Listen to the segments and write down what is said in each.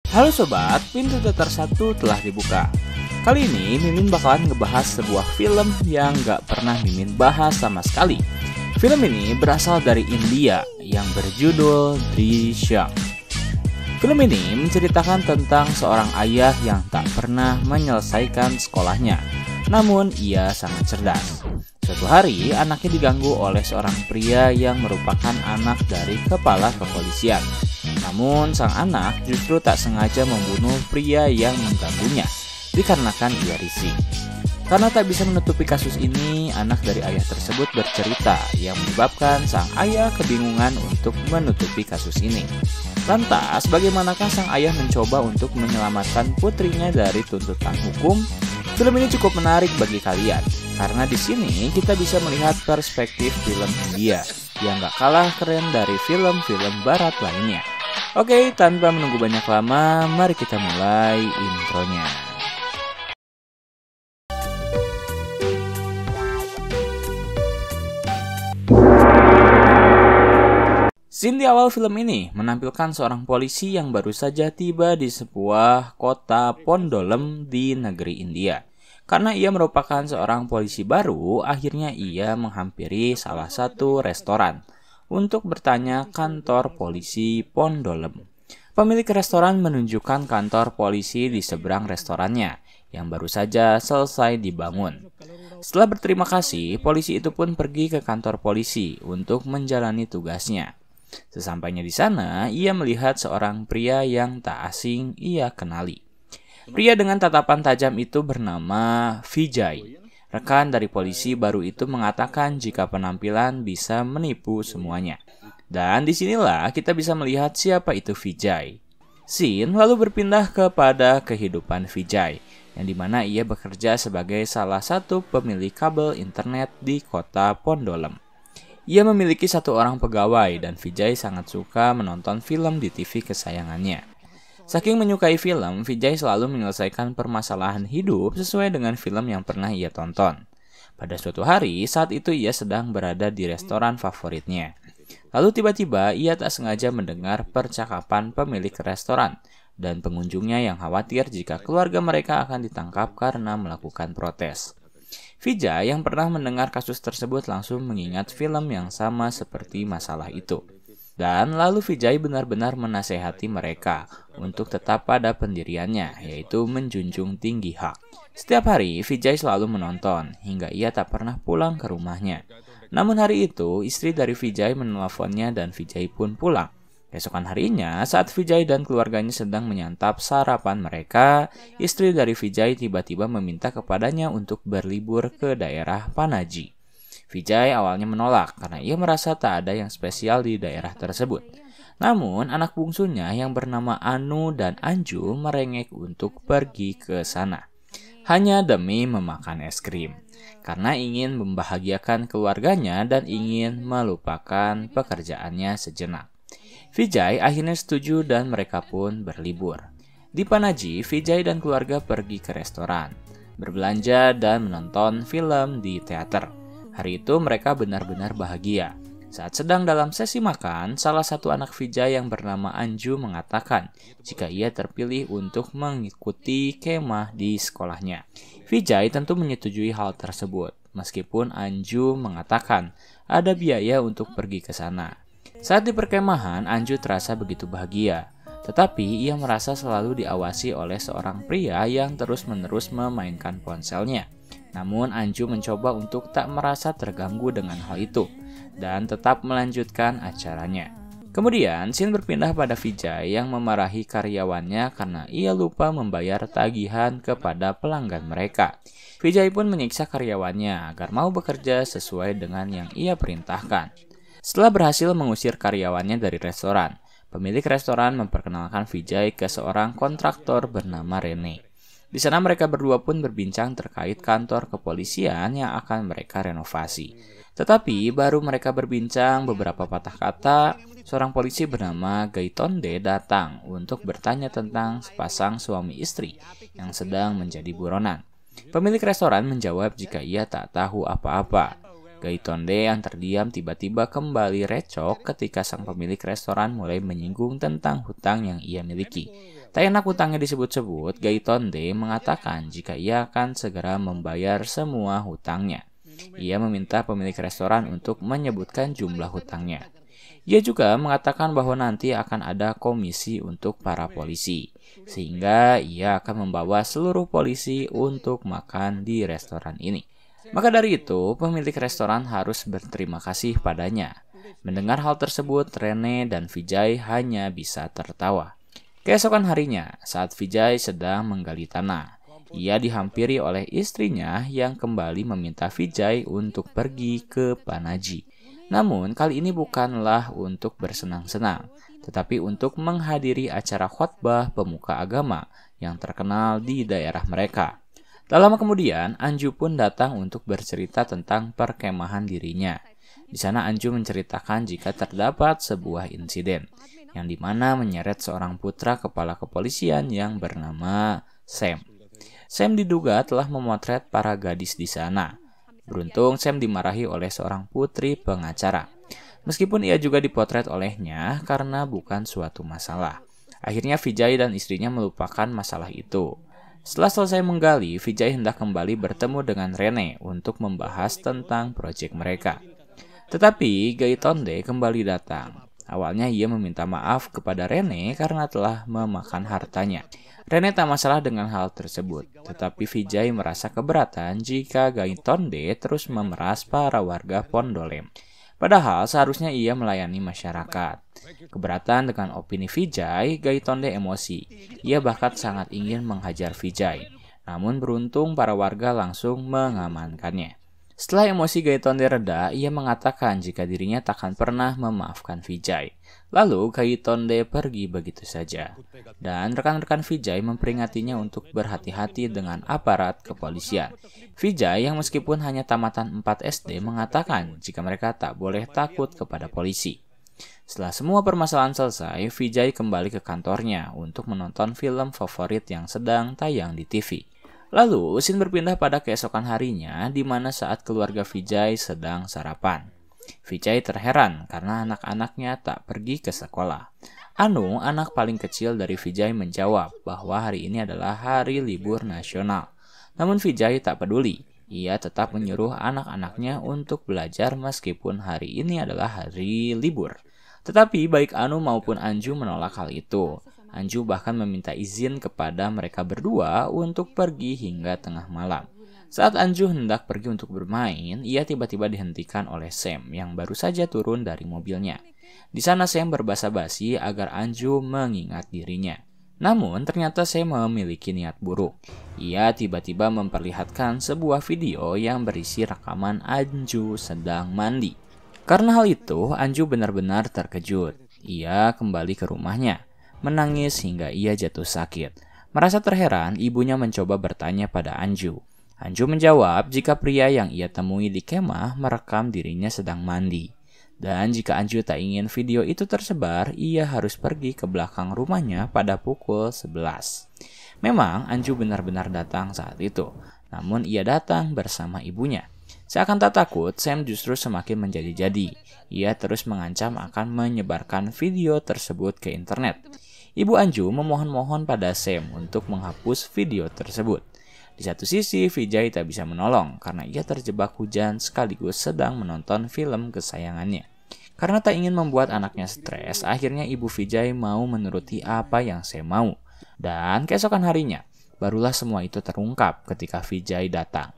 Halo sobat, pintu teater 1 telah dibuka. Kali ini Mimin bakalan ngebahas sebuah film yang gak pernah Mimin bahas sama sekali. Film ini berasal dari India yang berjudul Drishyam. Film ini menceritakan tentang seorang ayah yang tak pernah menyelesaikan sekolahnya. Namun ia sangat cerdas. Suatu hari anaknya diganggu oleh seorang pria yang merupakan anak dari kepala kepolisian. Namun sang anak justru tak sengaja membunuh pria yang mengganggunya dikarenakan ia risih. Karena tak bisa menutupi kasus ini, anak dari ayah tersebut bercerita yang menyebabkan sang ayah kebingungan untuk menutupi kasus ini. Lantas, bagaimanakah sang ayah mencoba untuk menyelamatkan putrinya dari tuntutan hukum? Film ini cukup menarik bagi kalian, karena di sini kita bisa melihat perspektif film India yang gak kalah keren dari film-film barat lainnya. Oke, tanpa menunggu banyak lama, mari kita mulai intronya. Scene di awal film ini menampilkan seorang polisi yang baru saja tiba di sebuah kota Pondolem di negeri India. Karena ia merupakan seorang polisi baru, akhirnya ia menghampiri salah satu restoran untuk bertanya kantor polisi Pondolem. Pemilik restoran menunjukkan kantor polisi di seberang restorannya yang baru saja selesai dibangun. Setelah berterima kasih, polisi itu pun pergi ke kantor polisi untuk menjalani tugasnya. Sesampainya di sana, ia melihat seorang pria yang tak asing ia kenali. Pria dengan tatapan tajam itu bernama Vijay. Rekan dari polisi baru itu mengatakan jika penampilan bisa menipu semuanya. Dan disinilah kita bisa melihat siapa itu Vijay. Scene lalu berpindah kepada kehidupan Vijay, yang dimana ia bekerja sebagai salah satu pemilik kabel internet di kota Pondolem. Ia memiliki satu orang pegawai dan Vijay sangat suka menonton film di TV kesayangannya. Saking menyukai film, Vijay selalu menyelesaikan permasalahan hidup sesuai dengan film yang pernah ia tonton. Pada suatu hari, saat itu ia sedang berada di restoran favoritnya. Lalu tiba-tiba ia tak sengaja mendengar percakapan pemilik restoran dan pengunjungnya yang khawatir jika keluarga mereka akan ditangkap karena melakukan protes. Vijay yang pernah mendengar kasus tersebut langsung mengingat film yang sama seperti masalah itu. Dan lalu Vijay benar-benar menasehati mereka untuk tetap pada pendiriannya, yaitu menjunjung tinggi hak. Setiap hari Vijay selalu menonton, hingga ia tak pernah pulang ke rumahnya. Namun hari itu, istri dari Vijay menelponnya dan Vijay pun pulang. Keesokan harinya, saat Vijay dan keluarganya sedang menyantap sarapan mereka, istri dari Vijay tiba-tiba meminta kepadanya untuk berlibur ke daerah Panaji. Vijay awalnya menolak karena ia merasa tak ada yang spesial di daerah tersebut. Namun, anak bungsunya yang bernama Anu dan Anju merengek untuk pergi ke sana. Hanya demi memakan es krim, karena ingin membahagiakan keluarganya dan ingin melupakan pekerjaannya sejenak. Vijay akhirnya setuju dan mereka pun berlibur. Di Panaji, Vijay dan keluarga pergi ke restoran, berbelanja dan menonton film di teater. Hari itu mereka benar-benar bahagia. Saat sedang dalam sesi makan, salah satu anak Vijay yang bernama Anju mengatakan jika ia terpilih untuk mengikuti kemah di sekolahnya. Vijay tentu menyetujui hal tersebut, meskipun Anju mengatakan ada biaya untuk pergi ke sana. Saat di perkemahan, Anju terasa begitu bahagia. Tetapi ia merasa selalu diawasi oleh seorang pria yang terus-menerus memainkan ponselnya. Namun Anju mencoba untuk tak merasa terganggu dengan hal itu dan tetap melanjutkan acaranya. Kemudian, scene berpindah pada Vijay yang memarahi karyawannya karena ia lupa membayar tagihan kepada pelanggan mereka. Vijay pun menyiksa karyawannya agar mau bekerja sesuai dengan yang ia perintahkan. Setelah berhasil mengusir karyawannya dari restoran, pemilik restoran memperkenalkan Vijay ke seorang kontraktor bernama Rene. Di sana mereka berdua pun berbincang terkait kantor kepolisian yang akan mereka renovasi. Tetapi baru mereka berbincang beberapa patah kata, seorang polisi bernama Gaitonde datang untuk bertanya tentang sepasang suami istri yang sedang menjadi buronan. Pemilik restoran menjawab jika ia tak tahu apa-apa. Gaitonde yang terdiam tiba-tiba kembali recok ketika sang pemilik restoran mulai menyinggung tentang hutang yang ia miliki. Tak enak hutangnya disebut-sebut, Gaitonde mengatakan jika ia akan segera membayar semua hutangnya. Ia meminta pemilik restoran untuk menyebutkan jumlah hutangnya. Ia juga mengatakan bahwa nanti akan ada komisi untuk para polisi, sehingga ia akan membawa seluruh polisi untuk makan di restoran ini. Maka dari itu, pemilik restoran harus berterima kasih padanya. Mendengar hal tersebut, Rene dan Vijay hanya bisa tertawa. Keesokan harinya, saat Vijay sedang menggali tanah, ia dihampiri oleh istrinya yang kembali meminta Vijay untuk pergi ke Panaji. Namun, kali ini bukanlah untuk bersenang-senang, tetapi untuk menghadiri acara khotbah pemuka agama yang terkenal di daerah mereka. Tak lama kemudian, Anju pun datang untuk bercerita tentang perkemahan dirinya. Di sana Anju menceritakan jika terdapat sebuah insiden, yang dimana menyeret seorang putra kepala kepolisian yang bernama Sam. Sam diduga telah memotret para gadis di sana. Beruntung Sam dimarahi oleh seorang putri pengacara. Meskipun ia juga dipotret olehnya karena bukan suatu masalah. Akhirnya Vijay dan istrinya melupakan masalah itu. Setelah selesai menggali, Vijay hendak kembali bertemu dengan Rene untuk membahas tentang proyek mereka. Tetapi Gaitonde kembali datang. Awalnya ia meminta maaf kepada Rene karena telah memakan hartanya. Rene tak masalah dengan hal tersebut, tetapi Vijay merasa keberatan jika Gaitonde terus memeras para warga Pondolem. Padahal seharusnya ia melayani masyarakat. Keberatan dengan opini Vijay, Gaitonde emosi. Ia bahkan sangat ingin menghajar Vijay. Namun beruntung para warga langsung mengamankannya. Setelah emosi Gaitonde reda, ia mengatakan jika dirinya takkan pernah memaafkan Vijay. Lalu Gaitonde pergi begitu saja. Dan rekan-rekan Vijay memperingatinya untuk berhati-hati dengan aparat kepolisian. Vijay yang meskipun hanya tamatan 4 SD mengatakan jika mereka tak boleh takut kepada polisi. Setelah semua permasalahan selesai, Vijay kembali ke kantornya untuk menonton film favorit yang sedang tayang di TV. Lalu, scene berpindah pada keesokan harinya, di mana saat keluarga Vijay sedang sarapan. Vijay terheran karena anak-anaknya tak pergi ke sekolah. Anu, anak paling kecil dari Vijay, menjawab bahwa hari ini adalah hari libur nasional. Namun Vijay tak peduli. Ia tetap menyuruh anak-anaknya untuk belajar meskipun hari ini adalah hari libur. Tetapi baik Anu maupun Anju menolak hal itu. Anju bahkan meminta izin kepada mereka berdua untuk pergi hingga tengah malam. Saat Anju hendak pergi untuk bermain, ia tiba-tiba dihentikan oleh Sam yang baru saja turun dari mobilnya. Di sana Sam berbasa-basi agar Anju mengingat dirinya. Namun ternyata Sam memiliki niat buruk. Ia tiba-tiba memperlihatkan sebuah video yang berisi rekaman Anju sedang mandi. Karena hal itu, Anju benar-benar terkejut. Ia kembali ke rumahnya, menangis hingga ia jatuh sakit. Merasa terheran, ibunya mencoba bertanya pada Anju. Anju menjawab jika pria yang ia temui di kemah merekam dirinya sedang mandi. Dan jika Anju tak ingin video itu tersebar, ia harus pergi ke belakang rumahnya pada pukul 11. Memang Anju benar-benar datang saat itu, namun ia datang bersama ibunya. Seakan tak takut, Sam justru semakin menjadi-jadi. Ia terus mengancam akan menyebarkan video tersebut ke internet. Ibu Anju memohon-mohon pada Sam untuk menghapus video tersebut. Di satu sisi, Vijay tak bisa menolong karena ia terjebak hujan sekaligus sedang menonton film kesayangannya. Karena tak ingin membuat anaknya stres, akhirnya ibu Vijay mau menuruti apa yang Sam mau. Dan keesokan harinya, barulah semua itu terungkap ketika Vijay datang.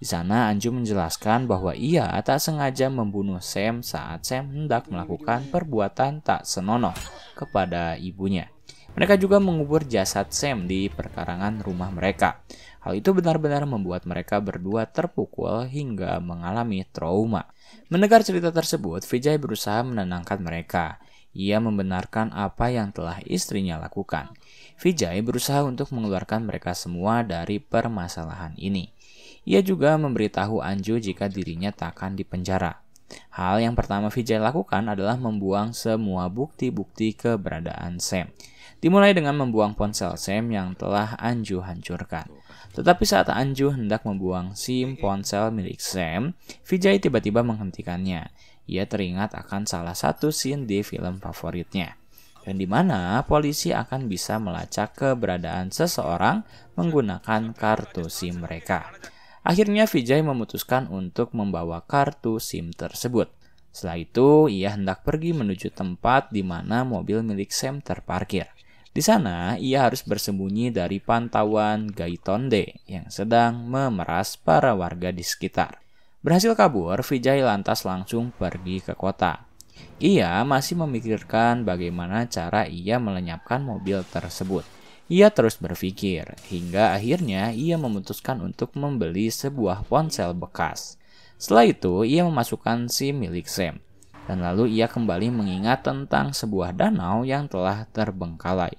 Di sana Anju menjelaskan bahwa ia tak sengaja membunuh Sam saat Sam hendak melakukan perbuatan tak senonoh kepada ibunya. Mereka juga mengubur jasad Sam di perkarangan rumah mereka. Hal itu benar-benar membuat mereka berdua terpukul hingga mengalami trauma. Mendengar cerita tersebut, Vijay berusaha menenangkan mereka. Ia membenarkan apa yang telah istrinya lakukan. Vijay berusaha untuk mengeluarkan mereka semua dari permasalahan ini. Ia juga memberitahu Anju jika dirinya tak akan dipenjara. Hal yang pertama Vijay lakukan adalah membuang semua bukti-bukti keberadaan Sam. Dimulai dengan membuang ponsel Sam yang telah Anju hancurkan. Tetapi saat Anju hendak membuang SIM ponsel milik Sam, Vijay tiba-tiba menghentikannya. Ia teringat akan salah satu scene di film favoritnya. dan di mana polisi akan bisa melacak keberadaan seseorang menggunakan kartu SIM mereka. Akhirnya Vijay memutuskan untuk membawa kartu SIM tersebut. Setelah itu, ia hendak pergi menuju tempat di mana mobil milik Sam terparkir. Di sana, ia harus bersembunyi dari pantauan Gaitonde yang sedang memeras para warga di sekitar. Berhasil kabur, Vijay lantas langsung pergi ke kota. Ia masih memikirkan bagaimana cara ia melenyapkan mobil tersebut. Ia terus berpikir, hingga akhirnya ia memutuskan untuk membeli sebuah ponsel bekas. Setelah itu, ia memasukkan SIM milik Sam. Dan lalu ia kembali mengingat tentang sebuah danau yang telah terbengkalai.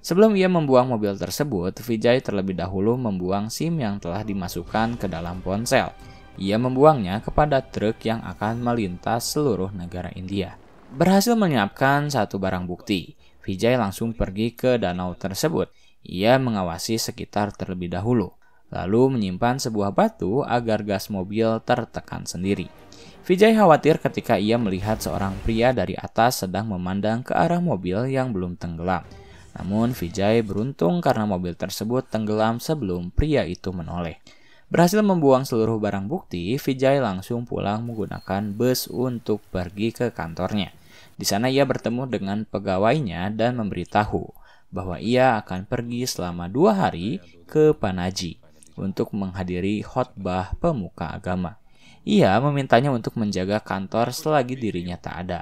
Sebelum ia membuang mobil tersebut, Vijay terlebih dahulu membuang SIM yang telah dimasukkan ke dalam ponsel. Ia membuangnya kepada truk yang akan melintas seluruh negara India. Berhasil menyiapkan satu barang bukti, Vijay langsung pergi ke danau tersebut. Ia mengawasi sekitar terlebih dahulu, lalu menyimpan sebuah batu agar gas mobil tertekan sendiri. Vijay khawatir ketika ia melihat seorang pria dari atas sedang memandang ke arah mobil yang belum tenggelam. Namun Vijay beruntung karena mobil tersebut tenggelam sebelum pria itu menoleh. Berhasil membuang seluruh barang bukti, Vijay langsung pulang menggunakan bus untuk pergi ke kantornya. Di sana ia bertemu dengan pegawainya dan memberitahu bahwa ia akan pergi selama 2 hari ke Panaji untuk menghadiri khotbah pemuka agama. Ia memintanya untuk menjaga kantor selagi dirinya tak ada.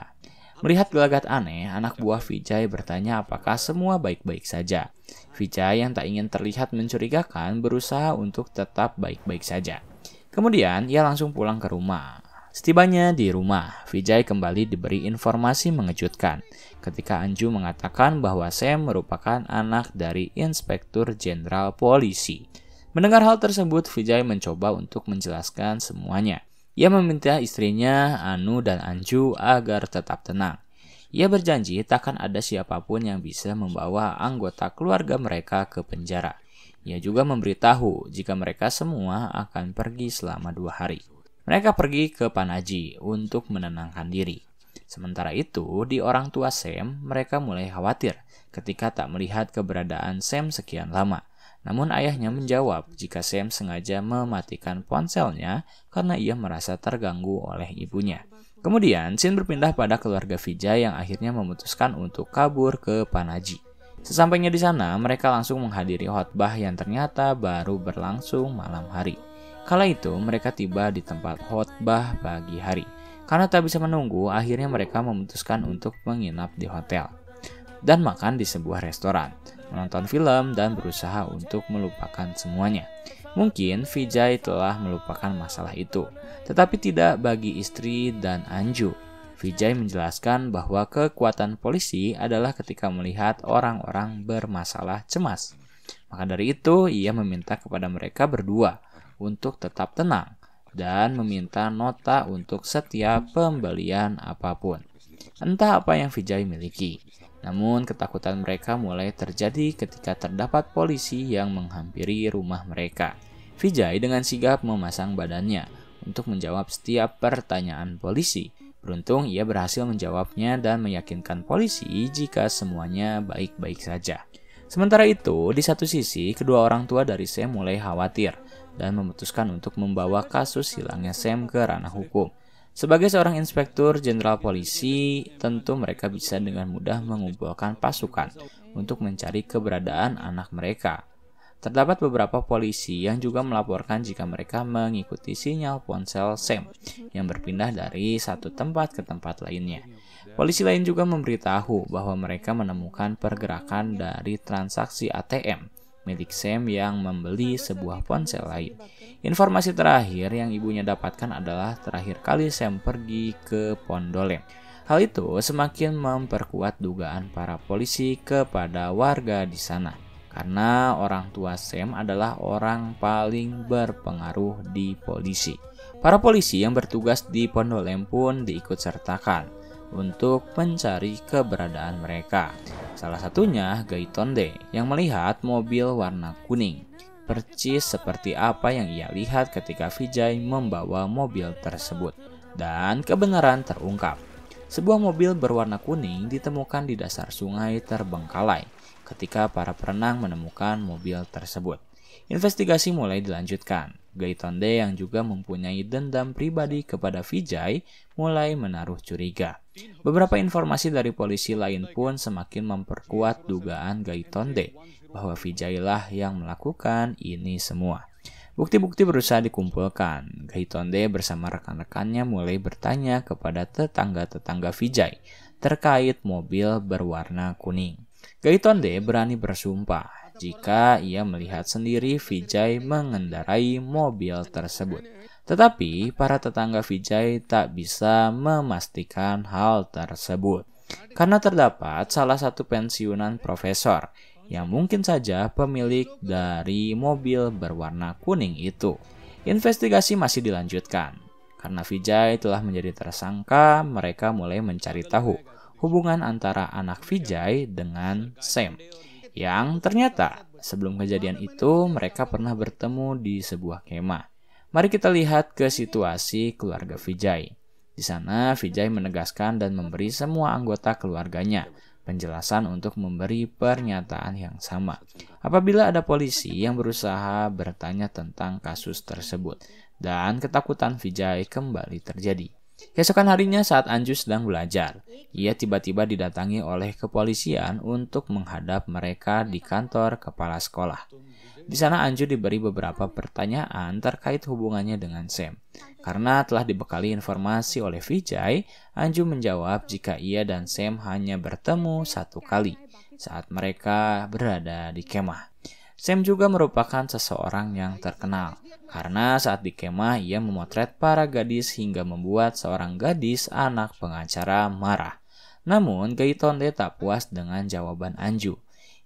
Melihat gelagat aneh, anak buah Vijay bertanya apakah semua baik-baik saja. Vijay yang tak ingin terlihat mencurigakan berusaha untuk tetap baik-baik saja. Kemudian ia langsung pulang ke rumah. Setibanya di rumah, Vijay kembali diberi informasi mengejutkan ketika Anju mengatakan bahwa Sam merupakan anak dari Inspektur Jenderal Polisi. Mendengar hal tersebut, Vijay mencoba untuk menjelaskan semuanya. Ia meminta istrinya, Anu dan Anju agar tetap tenang. Ia berjanji takkan ada siapapun yang bisa membawa anggota keluarga mereka ke penjara. Ia juga memberitahu jika mereka semua akan pergi selama 2 hari. Mereka pergi ke Panaji untuk menenangkan diri. Sementara itu, di orang tua Sam, mereka mulai khawatir ketika tak melihat keberadaan Sam sekian lama. Namun ayahnya menjawab jika Sam sengaja mematikan ponselnya karena ia merasa terganggu oleh ibunya. Kemudian, scene berpindah pada keluarga Vijay yang akhirnya memutuskan untuk kabur ke Panaji. Sesampainya di sana, mereka langsung menghadiri khotbah yang ternyata baru berlangsung malam hari. Kala itu, mereka tiba di tempat khotbah pagi hari. Karena tak bisa menunggu, akhirnya mereka memutuskan untuk menginap di hotel dan makan di sebuah restoran, menonton film, dan berusaha untuk melupakan semuanya. Mungkin Vijay telah melupakan masalah itu, tetapi tidak bagi istri dan Anju. Vijay menjelaskan bahwa kekuatan polisi adalah ketika melihat orang-orang bermasalah cemas. Maka dari itu, ia meminta kepada mereka berdua untuk tetap tenang dan meminta nota untuk setiap pembelian apapun. Entah apa yang Vijay miliki. Namun ketakutan mereka mulai terjadi ketika terdapat polisi yang menghampiri rumah mereka. Vijay dengan sigap memasang badannya untuk menjawab setiap pertanyaan polisi. Beruntung ia berhasil menjawabnya dan meyakinkan polisi jika semuanya baik-baik saja. Sementara itu, di satu sisi, kedua orang tua dari Sam mulai khawatir dan memutuskan untuk membawa kasus hilangnya Sam ke ranah hukum. Sebagai seorang inspektur jenderal polisi, tentu mereka bisa dengan mudah mengumpulkan pasukan untuk mencari keberadaan anak mereka. Terdapat beberapa polisi yang juga melaporkan jika mereka mengikuti sinyal ponsel Sam yang berpindah dari satu tempat ke tempat lainnya. Polisi lain juga memberitahu bahwa mereka menemukan pergerakan dari transaksi ATM milik Sam yang membeli sebuah ponsel lain. Informasi terakhir yang ibunya dapatkan adalah terakhir kali Sam pergi ke Pondolem. Hal itu semakin memperkuat dugaan para polisi kepada warga di sana, karena orang tua Sam adalah orang paling berpengaruh di polisi. Para polisi yang bertugas di Pondolem pun diikut sertakan untuk mencari keberadaan mereka. Salah satunya Gaitonde yang melihat mobil warna kuning, percis seperti apa yang ia lihat ketika Vijay membawa mobil tersebut. Dan kebenaran terungkap. Sebuah mobil berwarna kuning ditemukan di dasar sungai terbengkalai ketika para perenang menemukan mobil tersebut. Investigasi mulai dilanjutkan. Gaitonde yang juga mempunyai dendam pribadi kepada Vijay mulai menaruh curiga. Beberapa informasi dari polisi lain pun semakin memperkuat dugaan Gaitonde bahwa Vijay lah yang melakukan ini semua. Bukti-bukti berusaha dikumpulkan. Gaitonde bersama rekan-rekannya mulai bertanya kepada tetangga-tetangga Vijay terkait mobil berwarna kuning. Gaitonde berani bersumpah jika ia melihat sendiri Vijay mengendarai mobil tersebut. Tetapi para tetangga Vijay tak bisa memastikan hal tersebut karena terdapat salah satu pensiunan profesor yang mungkin saja pemilik dari mobil berwarna kuning itu. Investigasi masih dilanjutkan. Karena Vijay telah menjadi tersangka, mereka mulai mencari tahu hubungan antara anak Vijay dengan Sam. Yang ternyata sebelum kejadian itu mereka pernah bertemu di sebuah kemah. Mari kita lihat ke situasi keluarga Vijay. Di sana Vijay menegaskan dan memberi semua anggota keluarganya penjelasan untuk memberi pernyataan yang sama. Apabila ada polisi yang berusaha bertanya tentang kasus tersebut dan ketakutan Vijay kembali terjadi. Keesokan harinya saat Anju sedang belajar, ia tiba-tiba didatangi oleh kepolisian untuk menghadap mereka di kantor kepala sekolah. Di sana Anju diberi beberapa pertanyaan terkait hubungannya dengan Sam. Karena telah dibekali informasi oleh Vijay, Anju menjawab jika ia dan Sam hanya bertemu satu kali saat mereka berada di kemah. Sam juga merupakan seseorang yang terkenal karena saat di kemah ia memotret para gadis hingga membuat seorang gadis anak pengacara marah. Namun Gaitonde tak puas dengan jawaban Anju.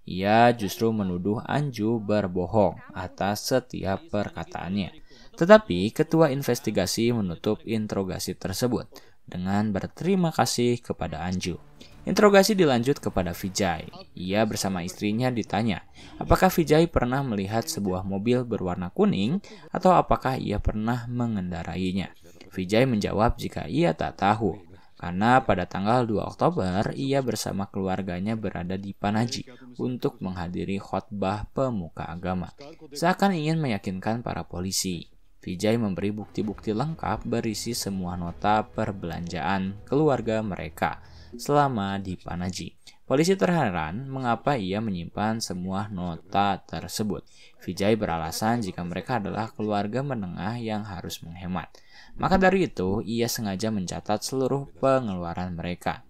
Ia justru menuduh Anju berbohong atas setiap perkataannya. Tetapi ketua investigasi menutup interogasi tersebut dengan berterima kasih kepada Anju. Interogasi dilanjut kepada Vijay. Ia bersama istrinya ditanya, apakah Vijay pernah melihat sebuah mobil berwarna kuning atau apakah ia pernah mengendarainya. Vijay menjawab jika ia tak tahu, karena pada tanggal 2 Oktober ia bersama keluarganya berada di Panaji untuk menghadiri khotbah pemuka agama. Seakan ingin meyakinkan para polisi. Vijay memberi bukti-bukti lengkap berisi semua nota perbelanjaan keluarga mereka selama di Panaji. Polisi terheran mengapa ia menyimpan semua nota tersebut. Vijay beralasan jika mereka adalah keluarga menengah yang harus menghemat. Maka dari itu, ia sengaja mencatat seluruh pengeluaran mereka.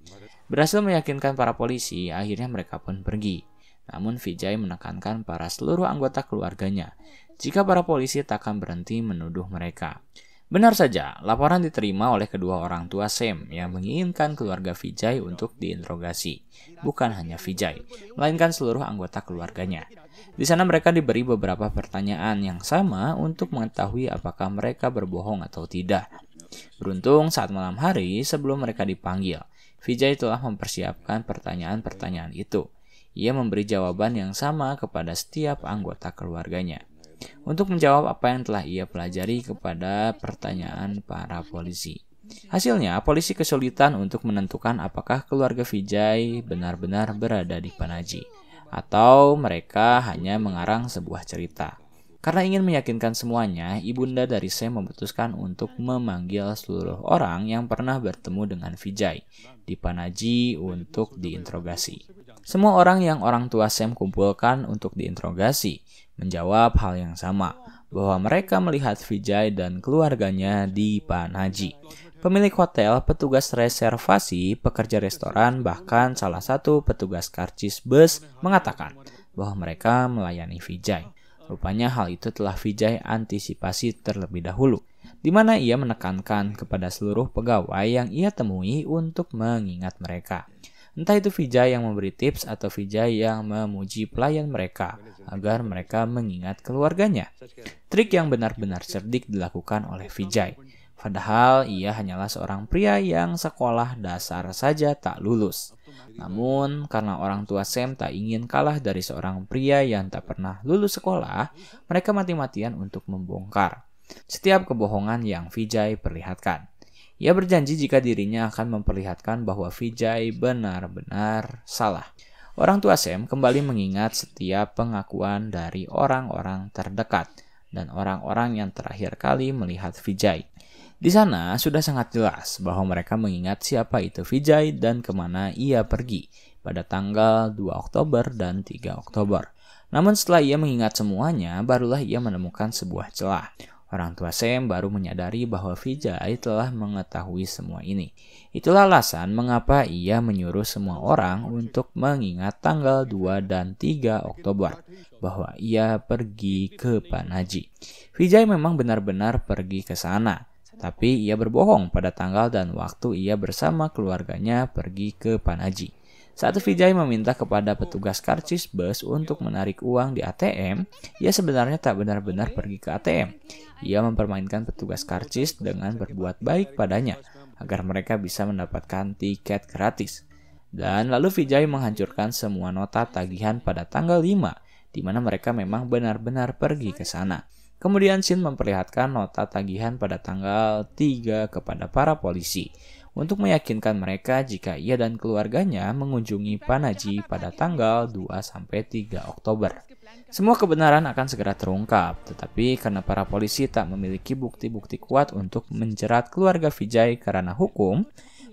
Berhasil meyakinkan para polisi, akhirnya mereka pun pergi. Namun Vijay menekankan para seluruh anggota keluarganya jika para polisi takkan berhenti menuduh mereka. Benar saja, laporan diterima oleh kedua orang tua Sam yang menginginkan keluarga Vijay untuk diinterogasi. Bukan hanya Vijay, melainkan seluruh anggota keluarganya. Di sana mereka diberi beberapa pertanyaan yang sama untuk mengetahui apakah mereka berbohong atau tidak. Beruntung saat malam hari sebelum mereka dipanggil, Vijay telah mempersiapkan pertanyaan-pertanyaan itu. Ia memberi jawaban yang sama kepada setiap anggota keluarganya. Untuk menjawab apa yang telah ia pelajari kepada pertanyaan para polisi. Hasilnya, polisi kesulitan untuk menentukan apakah keluarga Vijay benar-benar berada di Panaji, atau mereka hanya mengarang sebuah cerita. Karena ingin meyakinkan semuanya, ibunda dari Sam memutuskan untuk memanggil seluruh orang yang pernah bertemu dengan Vijay di Panaji untuk diinterogasi. Semua orang yang orang tua Sam kumpulkan untuk diinterogasi menjawab hal yang sama, bahwa mereka melihat Vijay dan keluarganya di Panaji. Pemilik hotel, petugas reservasi, pekerja restoran, bahkan salah satu petugas karcis bus mengatakan bahwa mereka melayani Vijay. Rupanya hal itu telah Vijay antisipasi terlebih dahulu, di mana ia menekankan kepada seluruh pegawai yang ia temui untuk mengingat mereka. Entah itu Vijay yang memberi tips atau Vijay yang memuji pelayan mereka agar mereka mengingat keluarganya. Trik yang benar-benar cerdik dilakukan oleh Vijay. Padahal ia hanyalah seorang pria yang sekolah dasar saja tak lulus. Namun karena orang tua Sam tak ingin kalah dari seorang pria yang tak pernah lulus sekolah, mereka mati-matian untuk membongkar setiap kebohongan yang Vijay perlihatkan. Ia berjanji jika dirinya akan memperlihatkan bahwa Vijay benar-benar salah. Orang tua Sam kembali mengingat setiap pengakuan dari orang-orang terdekat dan orang-orang yang terakhir kali melihat Vijay. Di sana sudah sangat jelas bahwa mereka mengingat siapa itu Vijay dan kemana ia pergi pada tanggal 2 Oktober dan 3 Oktober. Namun setelah ia mengingat semuanya, barulah ia menemukan sebuah celah. Orang tua Sam baru menyadari bahwa Vijay telah mengetahui semua ini. Itulah alasan mengapa ia menyuruh semua orang untuk mengingat tanggal 2 dan 3 Oktober bahwa ia pergi ke Panaji. Vijay memang benar-benar pergi ke sana. Tapi ia berbohong pada tanggal dan waktu ia bersama keluarganya pergi ke Panaji. Saat Vijay meminta kepada petugas karcis bus untuk menarik uang di ATM, ia sebenarnya tak benar-benar pergi ke ATM. Ia mempermainkan petugas karcis dengan berbuat baik padanya, agar mereka bisa mendapatkan tiket gratis. Dan lalu Vijay menghancurkan semua nota tagihan pada tanggal 5, di mana mereka memang benar-benar pergi ke sana. Kemudian Shin memperlihatkan nota tagihan pada tanggal 3 kepada para polisi untuk meyakinkan mereka jika ia dan keluarganya mengunjungi Panaji pada tanggal 2-3 Oktober. Semua kebenaran akan segera terungkap, tetapi karena para polisi tak memiliki bukti-bukti kuat untuk menjerat keluarga Vijay karena hukum,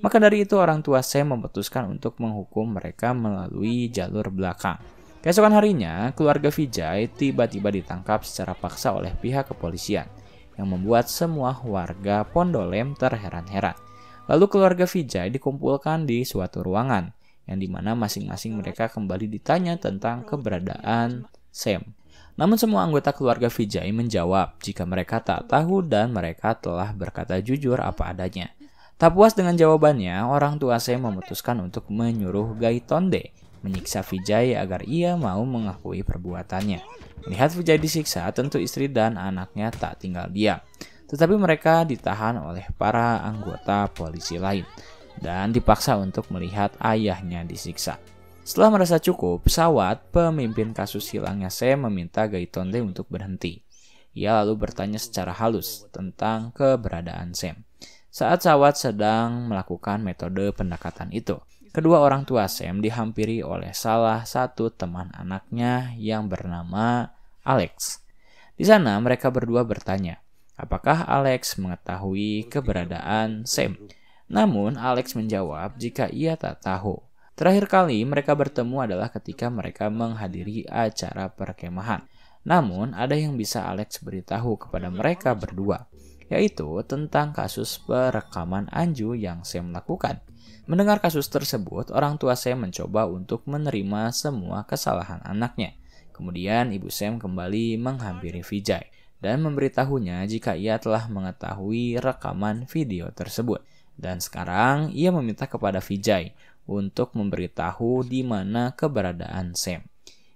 maka dari itu orang tua Sam memutuskan untuk menghukum mereka melalui jalur belakang. Keesokan harinya, keluarga Vijay tiba-tiba ditangkap secara paksa oleh pihak kepolisian, yang membuat semua warga Pondolem terheran-heran. Lalu keluarga Vijay dikumpulkan di suatu ruangan, yang dimana masing-masing mereka kembali ditanya tentang keberadaan Sam. Namun semua anggota keluarga Vijay menjawab jika mereka tak tahu dan mereka telah berkata jujur apa adanya. Tak puas dengan jawabannya, orang tua Sam memutuskan untuk menyuruh Gaitonde menyiksa Vijay agar ia mau mengakui perbuatannya. Melihat Vijay disiksa, tentu istri dan anaknya tak tinggal diam. Tetapi mereka ditahan oleh para anggota polisi lain dan dipaksa untuk melihat ayahnya disiksa. Setelah merasa cukup, pesawat pemimpin kasus hilangnya Sam meminta Gaitonde untuk berhenti. Ia lalu bertanya secara halus tentang keberadaan Sam. Saat pesawat sedang melakukan metode pendekatan itu, kedua orang tua Sam dihampiri oleh salah satu teman anaknya yang bernama Alex. Di sana mereka berdua bertanya, apakah Alex mengetahui keberadaan Sam? Namun Alex menjawab jika ia tak tahu. Terakhir kali mereka bertemu adalah ketika mereka menghadiri acara perkemahan. Namun ada yang bisa Alex beritahu kepada mereka berdua, yaitu tentang kasus perekaman Anju yang Sam lakukan. Mendengar kasus tersebut, orang tua Sam mencoba untuk menerima semua kesalahan anaknya. Kemudian ibu Sam kembali menghampiri Vijay dan memberitahunya jika ia telah mengetahui rekaman video tersebut. Dan sekarang ia meminta kepada Vijay untuk memberitahu di mana keberadaan Sam.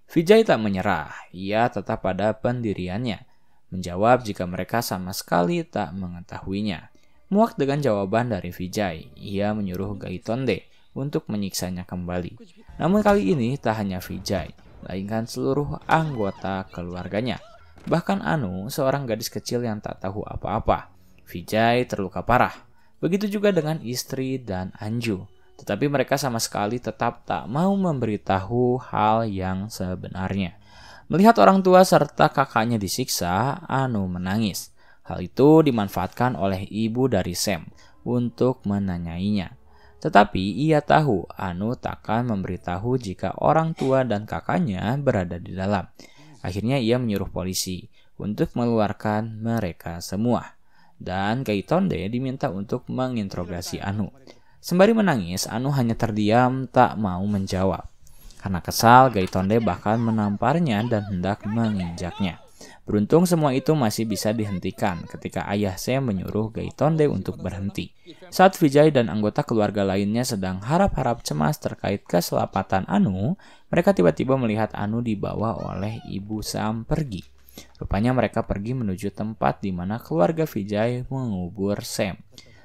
Vijay tak menyerah, ia tetap pada pendiriannya, menjawab jika mereka sama sekali tak mengetahuinya. Muak dengan jawaban dari Vijay, ia menyuruh Gaitonde untuk menyiksanya kembali. Namun kali ini tak hanya Vijay, melainkan seluruh anggota keluarganya. Bahkan Anu, seorang gadis kecil yang tak tahu apa-apa. Vijay terluka parah. Begitu juga dengan istri dan Anju. Tetapi mereka sama sekali tetap tak mau memberitahu hal yang sebenarnya. Melihat orang tua serta kakaknya disiksa, Anu menangis. Hal itu dimanfaatkan oleh ibu dari Sam untuk menanyainya. Tetapi ia tahu Anu takkan memberitahu jika orang tua dan kakaknya berada di dalam. Akhirnya ia menyuruh polisi untuk mengeluarkan mereka semua. Dan Gaitonde diminta untuk menginterogasi Anu. Sembari menangis, Anu hanya terdiam tak mau menjawab. Karena kesal, Gaitonde bahkan menamparnya dan hendak menginjaknya. Beruntung semua itu masih bisa dihentikan ketika ayah Sam menyuruh Gaitonde untuk berhenti. Saat Vijay dan anggota keluarga lainnya sedang harap-harap cemas terkait keselamatan Anu, mereka tiba-tiba melihat Anu dibawa oleh ibu Sam pergi. Rupanya mereka pergi menuju tempat di mana keluarga Vijay mengubur Sam.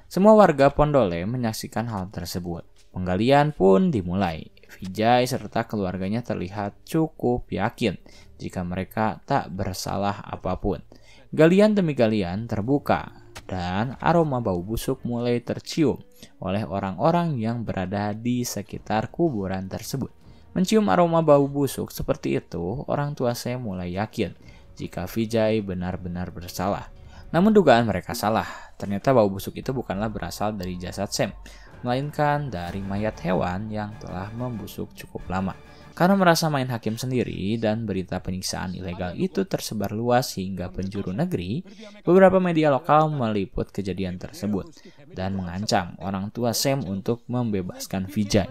Semua warga Pondole menyaksikan hal tersebut. Penggalian pun dimulai. Vijay serta keluarganya terlihat cukup yakin jika mereka tak bersalah apapun. Galian demi galian terbuka dan aroma bau busuk mulai tercium oleh orang-orang yang berada di sekitar kuburan tersebut. Mencium aroma bau busuk seperti itu, orang tua Sam mulai yakin jika Vijay benar-benar bersalah. Namun dugaan mereka salah. Ternyata bau busuk itu bukanlah berasal dari jasad Sam, melainkan dari mayat hewan yang telah membusuk cukup lama. Karena merasa main hakim sendiri dan berita penyiksaan ilegal itu tersebar luas hingga penjuru negeri, beberapa media lokal meliput kejadian tersebut dan mengancam orang tua Sam untuk membebaskan Vijay.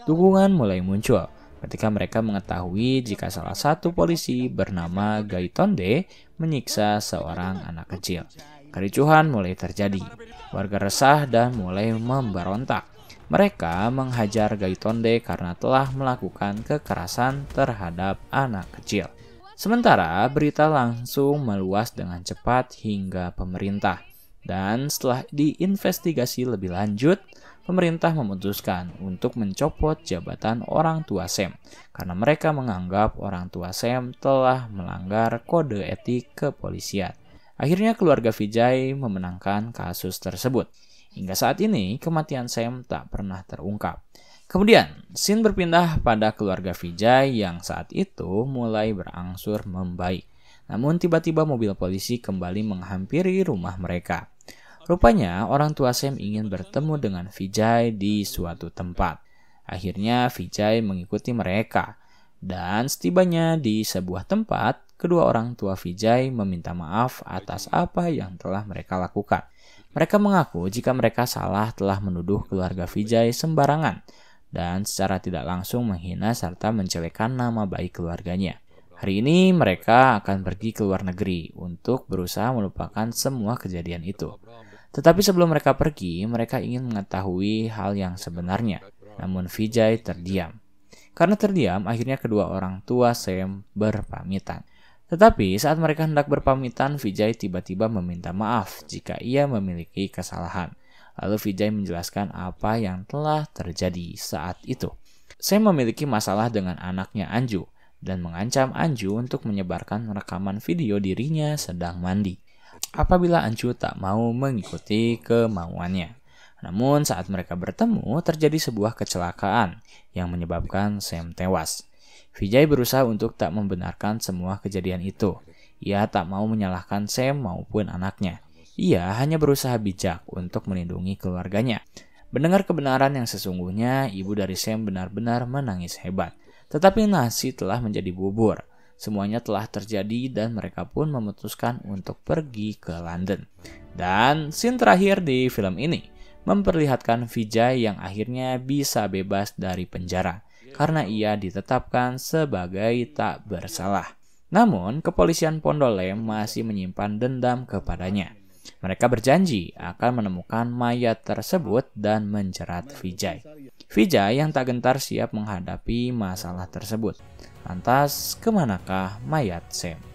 Dukungan mulai muncul ketika mereka mengetahui jika salah satu polisi bernama Gaitonde menyiksa seorang anak kecil. Kericuhan mulai terjadi. Warga resah dan mulai memberontak. Mereka menghajar Gaitonde karena telah melakukan kekerasan terhadap anak kecil. Sementara berita langsung meluas dengan cepat hingga pemerintah. Dan setelah diinvestigasi lebih lanjut, pemerintah memutuskan untuk mencopot jabatan orang tua Sam karena mereka menganggap orang tua Sam telah melanggar kode etik kepolisian. Akhirnya keluarga Vijay memenangkan kasus tersebut. Hingga saat ini, kematian Sam tak pernah terungkap. Kemudian, scene berpindah pada keluarga Vijay yang saat itu mulai berangsur membaik. Namun tiba-tiba mobil polisi kembali menghampiri rumah mereka. Rupanya, orang tua Sam ingin bertemu dengan Vijay di suatu tempat. Akhirnya, Vijay mengikuti mereka. Dan setibanya di sebuah tempat, kedua orang tua Vijay meminta maaf atas apa yang telah mereka lakukan. Mereka mengaku jika mereka salah telah menuduh keluarga Vijay sembarangan dan secara tidak langsung menghina serta menjelekkan nama baik keluarganya. Hari ini mereka akan pergi ke luar negeri untuk berusaha melupakan semua kejadian itu. Tetapi sebelum mereka pergi, mereka ingin mengetahui hal yang sebenarnya. Namun Vijay terdiam. Karena terdiam, akhirnya kedua orang tua Sam berpamitan. Tetapi saat mereka hendak berpamitan, Vijay tiba-tiba meminta maaf jika ia memiliki kesalahan. Lalu Vijay menjelaskan apa yang telah terjadi saat itu. Sam memiliki masalah dengan anaknya Anju dan mengancam Anju untuk menyebarkan rekaman video dirinya sedang mandi apabila Anju tak mau mengikuti kemauannya. Namun saat mereka bertemu, terjadi sebuah kecelakaan yang menyebabkan Sam tewas. Vijay berusaha untuk tak membenarkan semua kejadian itu. Ia tak mau menyalahkan Sam maupun anaknya. Ia hanya berusaha bijak untuk melindungi keluarganya. Mendengar kebenaran yang sesungguhnya, ibu dari Sam benar-benar menangis hebat. Tetapi nasi telah menjadi bubur. Semuanya telah terjadi dan mereka pun memutuskan untuk pergi ke London. Dan scene terakhir di film ini memperlihatkan Vijay yang akhirnya bisa bebas dari penjara karena ia ditetapkan sebagai tak bersalah. Namun, kepolisian Pondolem masih menyimpan dendam kepadanya. Mereka berjanji akan menemukan mayat tersebut dan menjerat Vijay. Vijay yang tak gentar siap menghadapi masalah tersebut. Lantas, kemanakah mayat Sam?